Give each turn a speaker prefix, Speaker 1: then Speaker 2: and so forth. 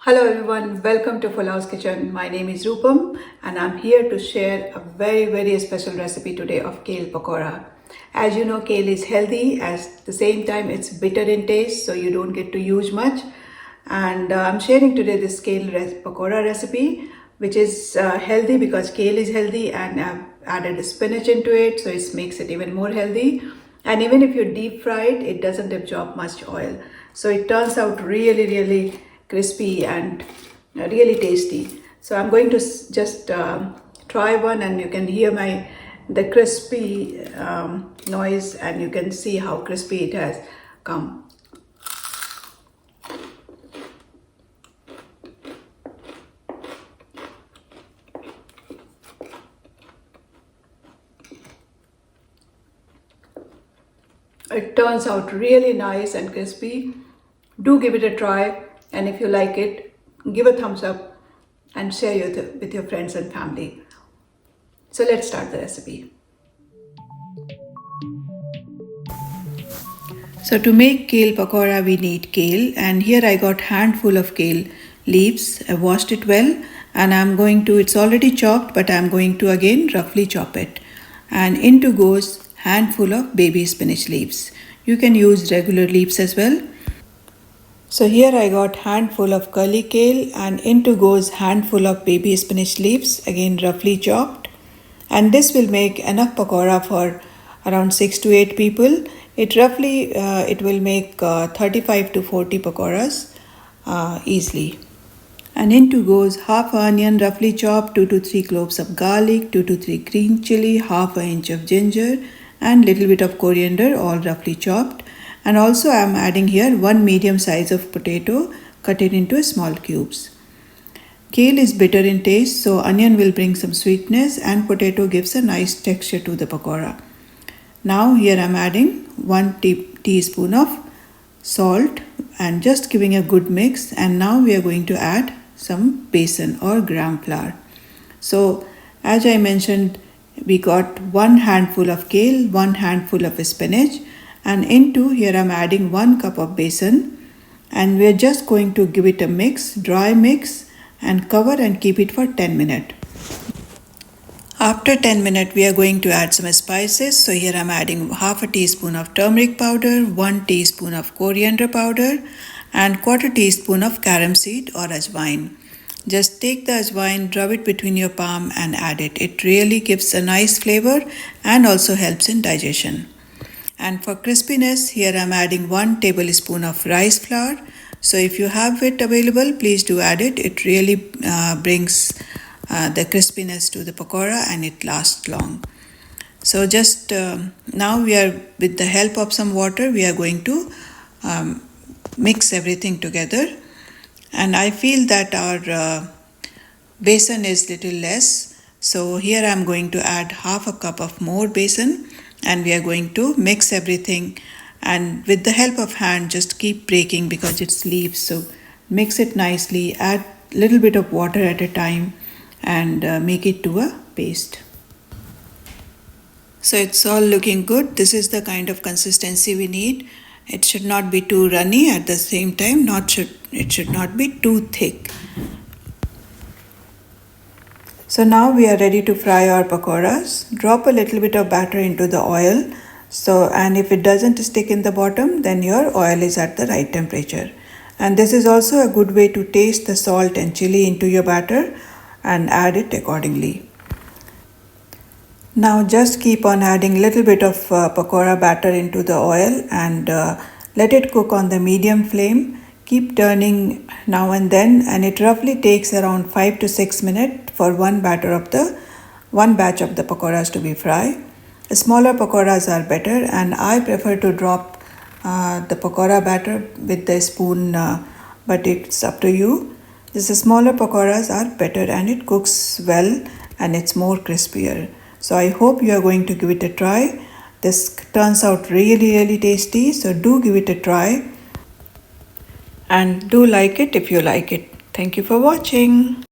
Speaker 1: Hello everyone, welcome to Full House Kitchen. My name is Rupam and I'm here to share a very special recipe today of Kale Pakora. As you know, kale is healthy, at the same time it's bitter in taste, so you don't get to use much. And I'm sharing today this Kale Pakora recipe, which is healthy because kale is healthy, and I've added spinach into it, so it makes it even more healthy. And even if you deep fry it, it doesn't absorb much oil. So it turns out really crispy and really tasty. So I'm going to just try one, and you can hear the crispy noise, and you can see how crispy it has come. It turns out really nice and crispy. Do give it a try, and if you like it, give a thumbs up and share it with your friends and family. So let's start the recipe. So to make kale pakora, we need kale, and here I got handful of kale leaves. I washed it well, and it's already chopped, but I'm going to again roughly chop it. And into goes handful of baby spinach leaves. You can use regular leaves as well. So here I got handful of curly kale, and into goes handful of baby spinach leaves, again roughly chopped. And this will make enough pakora for around 6 to 8 people. It will make 35 to 40 pakoras easily. And into goes half an onion roughly chopped, 2 to 3 cloves of garlic, 2 to 3 green chili, half an inch of ginger, and little bit of coriander, all roughly chopped. And also I am adding here 1 medium size of potato, cut it into small cubes. Kale is bitter in taste, so onion will bring some sweetness, and potato gives a nice texture to the pakora. Now here I am adding 1 teaspoon of salt and just giving a good mix. And now we are going to add some besan or gram flour. So as I mentioned, we got 1 handful of kale, 1 handful of spinach, and into here I'm adding 1 cup of besan, and we're just going to give it a mix, dry mix, and cover and keep it for 10 minutes. After 10 minutes, we are going to add some spices. So here I'm adding half a teaspoon of turmeric powder, 1 teaspoon of coriander powder, and quarter teaspoon of carom seed or ajwain. Just take the ajwain, rub it between your palm and add it. It really gives a nice flavor and also helps in digestion. And for crispiness, here I'm adding 1 tablespoon of rice flour. So if you have it available, please do add it. It really brings the crispiness to the pakora, and it lasts long. So just now we are, with the help of some water, we are going to mix everything together. And I feel that our besan is little less. So here I'm going to add half a cup of more besan, and we are going to mix everything, and with the help of hand just keep breaking because it's leaves. So mix it nicely, add little bit of water at a time, and make it to a paste. So it's all looking good. This is the kind of consistency we need. It should not be too runny, at the same time it should not be too thick. So now we are ready to fry our pakoras. Drop a little bit of batter into the oil. And if it doesn't stick in the bottom, then your oil is at the right temperature. And this is also a good way to taste the salt and chili into your batter and add it accordingly. Now just keep on adding little bit of pakora batter into the oil, and let it cook on the medium flame. Keep turning now and then, and it roughly takes around 5 to 6 minutes for one batch of the pakoras to be fried. Smaller pakoras are better, and I prefer to drop the pakora batter with the spoon, but it's up to you. These smaller pakoras are better, and it cooks well and it's more crispier. So I hope you are going to give it a try. This turns out really tasty, so do give it a try. And do like it if you like it. Thank you for watching.